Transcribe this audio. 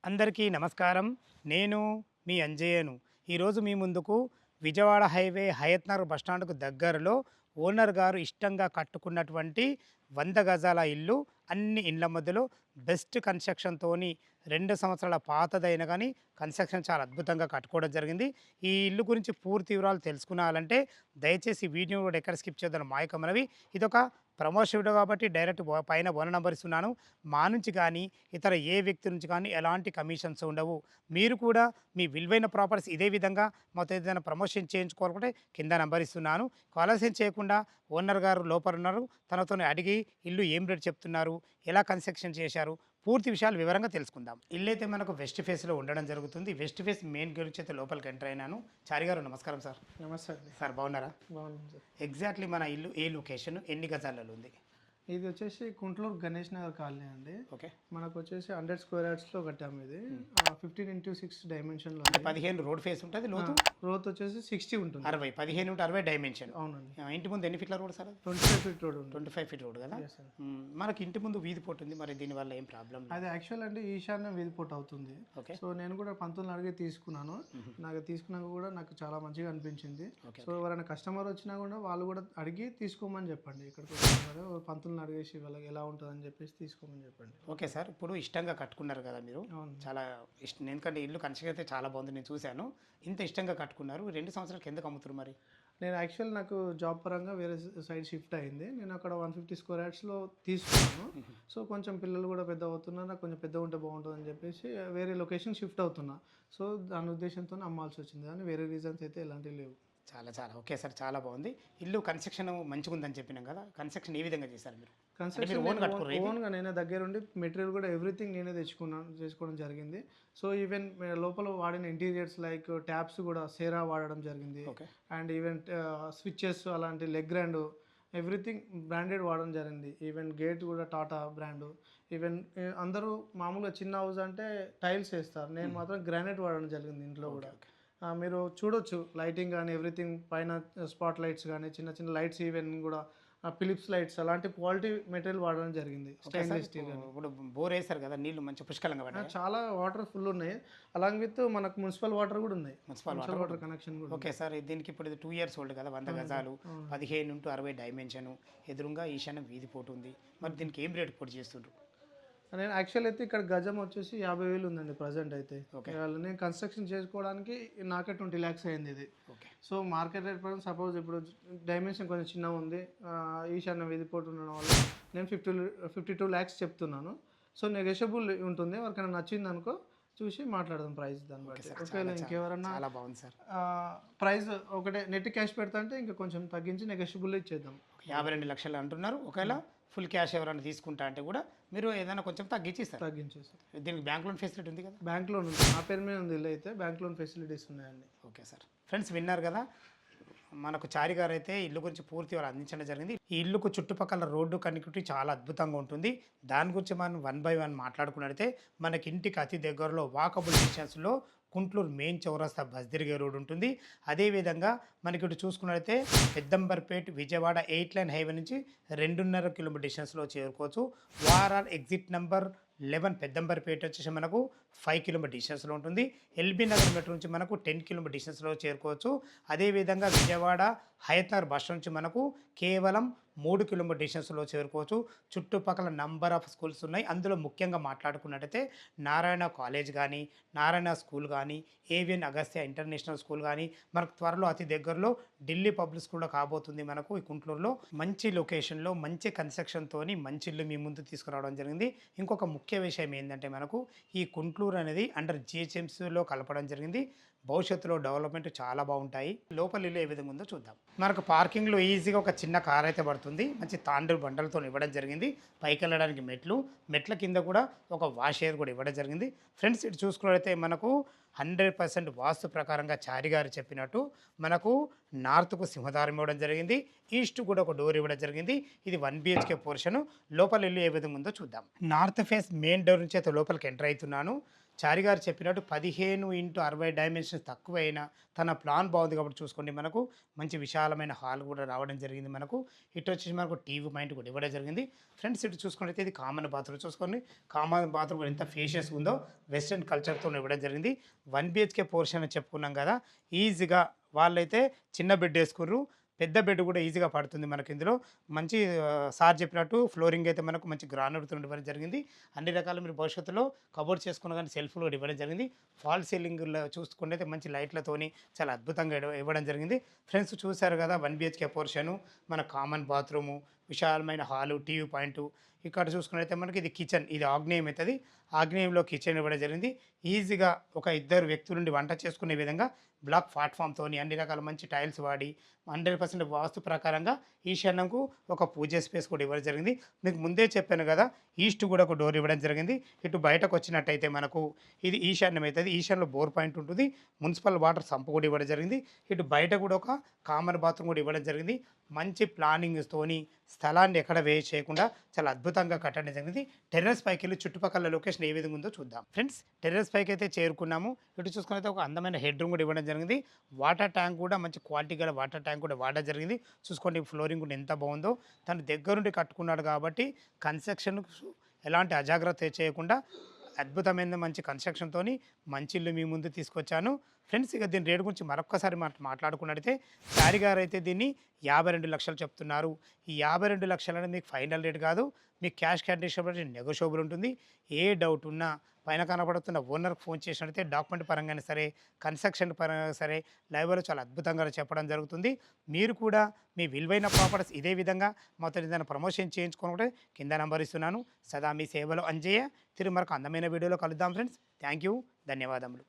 అందరికీ నమస్కారం. నేను మీ అంజయ్యను. ఈరోజు మీ ముందుకు విజయవాడ హైవే హయత్ నగర్ బస్టాండ్‌కు దగ్గరలో ఓనర్ గారు ఇష్టంగా కట్టుకున్నటువంటి 100 గజాల ఇల్లు. అన్ని ఇండ్ల మధ్యలో బెస్ట్ కన్‌స్ట్రక్షన్‌తోని 2 సంవత్సరాల పాతదైనా గానీ కన్‌స్ట్రక్షన్ చాలా అద్భుతంగా కట్టుకోవడం జరిగింది. ఈ ఇల్లు గురించి పూర్తి వివరాలు తెలుసుకునాలంటే దయచేసి వీడియోని కూడా ఎక్కడ స్కిప్ చేయొద్దని మా యొక్క మనవి. ఇదొక ప్రమోషన్ వీడియో కాబట్టి డైరెక్ట్ పైన ఫోన్ నంబర్ ఇస్తున్నాను. మా నుంచి కానీ ఇతర ఏ వ్యక్తి నుంచి కానీ ఎలాంటి కమిషన్స్ ఉండవు. మీరు కూడా మీ విలువైన ప్రాపర్టీస్ ఇదే విధంగా మాతో ఏదైనా ప్రమోషన్ చేయించుకోవాలనుకుంటే కింద నంబర్ ఇస్తున్నాను. ఆలస్యం చేయకుండా ఓనర్ గారు లోపల ఉన్నారు. తనతోని అడిగి ఇల్లు ఏం రేట్ చెప్తున్నారు, ఎలా కన్స్ట్రక్షన్ చేశారు, పూర్తి విషయాలు వివరంగా తెలుసుకుందాం. ఇల్లు అయితే మనకు వెస్ట్ ఫేస్లో ఉండడం జరుగుతుంది. వెస్ట్ ఫేస్ మెయిన్ గేట్ నుంచి అయితే లోపలికి ఎంటర్ అయినాను. చారి గారు నమస్కారం సార్. నమస్తే అండి. సార్ బాగున్నారా? బాగున్నాను సార్. ఎగ్జాక్ట్లీ మన ఇల్లు ఏ లొకేషన్, ఎన్ని గజాలలో ఉంది? ఇది వచ్చేసి గుంటూరు గణేష్ నగర్ కాలనీ అండి. ఓకే. మనకు వచ్చేసి 100 స్క్వేర్ యార్డ్స్లో కట్టాము ఇది. 15x6 డైమెన్షన్లో అంటే 15 రోడ్ ఫేస్ ఉంటుంది, లోతు గ్రోత్ వచ్చేసి 60 ఉంటుంది. 60, 15 × 60 డైమెన్షన్. అవునండి. ఇంటి ముందు ఎన్ని ఫీట్ల రోడ్ సార్? 25 ఫీట్ రోడ్ ఉంటుంది. 25 ఫీట్ రోడ్ కదా. Yes, sir. మనకి ఇంటి ముందు వీధి పోటు ఉంది, మరి దీనివల్ల ఏం ప్రాబ్లం? అది యాక్చువల్ అంటే ఈశాన్య వీధి పోటు అవుతుంది. ఓకే. సో నేను కూడా 19 అడిగి తీసుకున్నాను. నాకు తీసుకున్నాక కూడా నాకు చాలా మంచిగా అనిపించింది. ఓకే. సో ఎవరైనా కస్టమర్ వచ్చినా కూడా వాళ్ళు కూడా అడిగి తీసుకోమని చెప్పండి. ఇక్కడికి వచ్చిన 19 అడిగేసి వాళ్ళకి ఎలా ఉంటుందని చెప్పేసి తీసుకోమని చెప్పండి. ఓకే సార్, ఇప్పుడు ఇష్టంగా కట్టుకున్నారు కదా మీరు. అవును. చాలా ఇష్టం, ఎందుకంటే ఇల్లు కన్స్ట్రక్షన్ అయితే చాలా బాగుంది, నేను చూశాను. ఇంత ఇష్టంగా కట్టుకున్నారు, 2 సంవత్సరాలకు ఎందుకు అమ్ముతారు మరి? నేను యాక్చువల్ నాకు జాబ్ పరంగా వేరే సైడ్ షిఫ్ట్ అయింది. నేను అక్కడ 150 స్క్వేర్ యార్డ్స్లో తీసుకున్నాను. సో కొంచెం పిల్లలు కూడా పెద్ద అవుతున్నారు, నాకు కొంచెం పెద్ద ఉంటే బాగుంటుందని చెప్పేసి వేరే లొకేషన్ షిఫ్ట్ అవుతున్నా. సో దాని ఉద్దేశంతో అమ్మాల్సి వచ్చింది, కానీ వేరే రీజన్స్ అయితే ఎలాంటివి లేవు. చాలా చాలా ఓకే సార్, చాలా బాగుంది. ఇల్లు కన్స్ట్రక్షన్ మంచిగా ఉందని చెప్పినాం కదా. కన్స్ట్రక్షన్ ఏ విధంగా చేశారు మీరు? కన్స్ట్రక్షన్ ఓన్ కట్టుకున్నారు ఇది? ఓన్గా నేనే దగ్గరుండి మెటీరియల్ కూడా ఎవ్రీథింగ్ నేనే చేసుకోవడం జరిగింది. సో ఈవెన్ లోపల వాడిన ఇంటీరియర్స్ లైక్ ట్యాప్స్ కూడా సేరా వాడడం జరిగింది. ఓకే. అండ్ ఈవెన్ స్విచ్చెస్ అలాంటి లెగ్ గ్రాండ్ ఎవ్రీథింగ్ బ్రాండెడ్ వాడడం జరిగింది. ఈవెన్ గేట్ కూడా టాటా బ్రాండ్. ఈవెన్ అందరూ మామూలుగా చిన్న హౌస్ అంటే టైల్స్ వేస్తారు, నేను మాత్రం గ్రానైట్ వాడడం జరిగింది ఇంట్లో కూడా. మీరు చూడొచ్చు లైటింగ్ కానీ ఎవ్రీథింగ్ పైన స్పాట్ లైట్స్ కానీ చిన్న చిన్న లైట్స్ ఈవెన్ కూడా ఫిలిప్స్ లైట్స్ అలాంటి క్వాలిటీ మెటీరియల్ వాడడం జరిగింది. Stainless steel. ఇప్పుడు బోర్ వేస్తారు కదా, నీళ్లు మంచి పుష్కలంగా పడ్డాయి. చాలా వాటర్ ఫుల్ ఉన్నాయి, అలాంగ్ విత్ మనకు మున్సిపల్ వాటర్ కూడా ఉన్నాయి. మున్సిపల్ వాటర్ కనెక్షన్ కూడా. ఓకే సార్, దీనికి ఇప్పుడు ఇది 2 years ఓల్డ్ కదా. 100 గజాలు, 15 × 60 డైమెన్షన్, ఎదురుగా ఈశాన్య వీధి పోటు ఉంది. మరి దీనికి ఏం రేట్ పోటీ చేస్తుండ్రు? నేను యాక్చువల్ అయితే ఇక్కడ గజం వచ్చేసి 50,000 ఉందండి ప్రజెంట్ అయితే. ఓకే. నేను కన్స్ట్రక్షన్ చేసుకోవడానికి నాకే 20 lakhs అయింది ఇది. ఓకే. సో మార్కెట్ రేట్ ప్రకారం సపోజ్ ఇప్పుడు డైమెన్షన్ కొంచెం చిన్నగా ఉంది, ఈశాన్య వీధి పోటు ఉండడం వల్ల నేను 52 lakhs చెప్తున్నాను. సో నెగోషియబుల్ ఉంటుంది, ఎవరికైనా నచ్చింది అనుకో చూసి మాట్లాడదాం ప్రైస్ దాన్ని బట్టి. ఒకవేళ ఇంకెవరన్నా చాలా బాగుంది సార్. ప్రైస్ ఒకటే నెట్ క్యాష్ పెడతా అంటే ఇంకా కొంచెం తగ్గించి నెగోషియబుల్ ఇచ్చేద్దాం. 52 లక్షలు అంటున్నారు. ఒకవేళ ఫుల్ క్యాష్ ఎవరైనా తీసుకుంటా అంటే కూడా మీరు ఏదైనా కొంచెం తగ్గించిస్తారు. తగ్గించేస్తాం. దీనికి బ్యాంక్ లోన్ ఫెసిలిటీ ఉంది కదా? బ్యాంక్ లోన్ ఉంది, నా పేరు మీద ఉంది ఇల్లు అయితే. బ్యాంక్ లోన్ ఫెసిలిటీస్ ఉన్నాయండి. Okay sir. ఫ్రెండ్స్ విన్నారు కదా, మనకు చారి గారు అయితే ఇల్లు గురించి పూర్తి వాళ్ళు అందించడం జరిగింది. ఈ ఇల్లుకు చుట్టుపక్కల రోడ్డు కనెక్టివిటీ చాలా అద్భుతంగా ఉంటుంది. దాని గురించి మనం 1 by 1 మాట్లాడుకున్నట్లయితే మనకి ఇంటికి అతి దగ్గరలో వాకబుల్ డిస్టెన్స్లో గుంటూరు మెయిన్ చౌరస్తా బస్ తిరిగే రోడ్ ఉంటుంది. అదేవిధంగా మనకి ఇటు చూసుకున్నట్లయితే పెద్దంబర్పేట్ విజయవాడ 8 lane హైవే నుంచి 2.5 కిలోమీటర్ డిస్టెన్స్లో చేరుకోవచ్చు. వారార్ ఎగ్జిట్ నెంబర్ 11 పెద్దంబర్పేట వచ్చేసి మనకు 5 కిలోమీటర్ డిస్టెన్స్లో ఉంటుంది. ఎల్బీ నగర్ మెట్రో నుంచి మనకు 10 కిలోమీటర్ డిస్టెన్స్లో చేరుకోవచ్చు. అదేవిధంగా విజయవాడ హయత్ నగర్ బస్ నుంచి మనకు కేవలం 3 కిలోమీటర్ డిస్టెన్స్లో చేరుకోవచ్చు. చుట్టుపక్కల నంబర్ ఆఫ్ స్కూల్స్ ఉన్నాయి. అందులో ముఖ్యంగా మాట్లాడుకున్నట్టయితే నారాయణ కాలేజ్ కానీ, నారాయణ స్కూల్ కానీ, ఏవిఎన్ అగస్త్య ఇంటర్నేషనల్ స్కూల్ కానీ, మనకు త్వరలో అతి దగ్గరలో ఢిల్లీ పబ్లిక్ స్కూల్ కూడా కాబోతుంది. మనకు ఈ గుంటూరులో మంచి లొకేషన్లో మంచి కన్స్ట్రక్షన్తోని మంచి ఇల్లు మీ ముందు తీసుకురావడం జరిగింది. ఇంకొక ముఖ్య విషయం ఏంటంటే మనకు ఈ గుంటూరు అనేది అండర్ జిహెచ్ఎంసీలో కలపడం జరిగింది. భవిష్యత్తులో డెవలప్మెంట్ చాలా బాగుంటాయి. లోపల ఇల్లు ఏ విధంగా ఉందో చూద్దాం. మనకు పార్కింగ్లో ఈజీగా ఒక చిన్న కార్ అయితే పడుతుంది. మంచి తాండ్రు బండలతో ఇవ్వడం జరిగింది. పైకి వెళ్ళడానికి మెట్ల కింద కూడా ఒక వాష్ ఏర్ కూడా ఇవ్వడం జరిగింది. ఫ్రెండ్స్ ఇటు చూసుకున్నట్లయితే మనకు 100% వాస్తు ప్రకారంగా చారి గారు చెప్పినట్టు మనకు నార్త్కు సింహద్వారం ఇవ్వడం జరిగింది. ఈస్ట్ కూడా ఒక డోర్ ఇవ్వడం జరిగింది. ఇది 1 BHK పోర్షన్. లోపల ఇల్లు ఏ విధంగా ఉందో చూద్దాం. నార్త్ ఫేస్ మెయిన్ డోర్ నుంచి అయితే లోపలికి ఎంటర్ అవుతున్నాను. చారి గారు చెప్పినట్టు 15x60 డైమెన్షన్స్ తక్కువైనా తన ప్లాన్ బాగుంది కాబట్టి చూసుకోండి మనకు మంచి విశాలమైన హాల్ కూడా రావడం జరిగింది మనకు. ఇటు వచ్చేసి మనకు టీవీ పాయింట్ కూడా ఇవ్వడం జరిగింది. ఫ్రెండ్స్ ఇటు చూసుకున్నట్లయితే ఇది కామన్ బాత్రూమ్ చూసుకోండి. కామన్ బాత్రూమ్ కూడా ఎంత ఫేషియస్ ఉందో వెస్ట్రన్ కల్చర్తో ఇవ్వడం జరిగింది. 1 BHK పోర్షన్ అని చెప్పుకున్నాం కదా, ఈజీగా వాళ్ళైతే చిన్న బెడ్ వేసుకుర్రు, పెద్ద బెడ్ కూడా ఈజీగా పడుతుంది మనకి ఇందులో. మంచి సార్ చెప్పినట్టు ఫ్లోరింగ్ అయితే మనకు మంచి గ్రానైట్‌తో ఇవ్వడం జరిగింది. అన్ని రకాల మీరు భవిష్యత్తులో కబోర్డ్ చేసుకున్న కానీ సెల్ఫ్‌లు కూడా ఇవ్వడం జరిగింది. ఫాల్ సీలింగ్‌లో చూసుకుంటే మంచి లైట్‌లతోని చాలా అద్భుతంగా ఇవ్వడం జరిగింది. ఫ్రెండ్స్ చూసారు కదా 1 BHK పోర్షను, మన కామన్ బాత్రూము, విశాలమైన హాలు, టీవీ పాయింటు. ఇక్కడ చూసుకున్నట్లయితే మనకి ఇది కిచెన్, ఇది ఆగ్నేయం అవుతుంది. ఆగ్నేయంలో కిచెన్ ఇవ్వడం జరిగింది. ఈజీగా ఒక ఇద్దరు వ్యక్తుల నుండి వంట చేసుకునే విధంగా బ్లాక్ ప్లాట్ఫామ్‌తోని అన్ని రకాల మంచి టైల్స్ వాడి 100% వాస్తు ప్రకారంగా ఈశాన్యంకు ఒక పూజ స్పేస్ కూడా ఇవ్వడం జరిగింది. మీకు ముందే చెప్పాను కదా, ఈస్ట్ కూడా ఒక డోర్ ఇవ్వడం జరిగింది. ఇటు బయటకు వచ్చినట్టయితే మనకు ఇది ఈశాన్యం అవుతుంది. ఈశాన్యంలో బోర్ పాయింట్ ఉంటుంది. మున్సిపల్ వాటర్ సంప్ కూడా ఇవ్వడం జరిగింది. ఇటు బయట కూడా ఒక కామన్ బాత్రూమ్ కూడా ఇవ్వడం జరిగింది. మంచి ప్లానింగ్స్తోని స్థలాన్ని ఎక్కడ వేస్ట్ చేయకుండా చాలా అద్భుతంగా కట్టడం జరిగింది. టెర్రస్ పైకి వెళ్ళి చుట్టుపక్కల లొకేషన్ ఏ విధంగా ఉందో చూద్దాం. ఫ్రెండ్స్ టెర్రస్ పైకి అయితే చేరుకున్నాము. ఇటు చూసుకున్నైతే ఒక అందమైన హెడ్ రూమ్ కూడా ఇవ్వడం జరిగింది. వాటర్ ట్యాంక్ కూడా మంచి క్వాలిటీ గల వాటర్ ట్యాంక్ కూడా వాడడం జరిగింది. చూసుకోండి ఫ్లోరింగ్ కూడా ఎంత బాగుందో. తను దగ్గరుండి కట్టుకున్నాడు కాబట్టి కన్స్ట్రక్షన్ ఎలాంటి అజాగ్రత్త చేయకుండా అద్భుతమైన మంచి కన్స్ట్రక్షన్‌తోని మంచి ఇల్లు మీ ముందు తీసుకొచ్చాను. ఫ్రెండ్స్ ఇక దీని రేట్ గురించి మరొక్కసారి మాట్లాడుకున్నట్టయితే చారి గారైతే దీన్ని 52 లక్షలు చెప్తున్నారు. ఈ 52 లక్షలు అనేది మీకు ఫైనల్ రేట్ కాదు. మీకు క్యాష్ కండిషన్ బట్టి నెగోషియబుల్ ఉంటుంది. ఏ డౌట్ ఉన్నా పైన కనపడుతున్న ఓనర్‌కి ఫోన్ చేసినట్టయితే డాక్యుమెంట్ పరంగానే సరే, కన్స్ట్రక్షన్ పరంగా సరే లైవ్‌లో చాలా అద్భుతంగా చెప్పడం జరుగుతుంది. మీరు కూడా మీ విలువైన ప్రాపర్టీస్ ఇదే విధంగా మాతో ఏదైనా ప్రమోషన్ చేయించుకోనుంటే కింద నంబర్ ఇస్తున్నాను. సదా మీ సేవలో అంజయ్య. తిరిగి మరొక అందమైన వీడియోలో కలుద్దాం ఫ్రెండ్స్. Thank you. ధన్యవాదములు.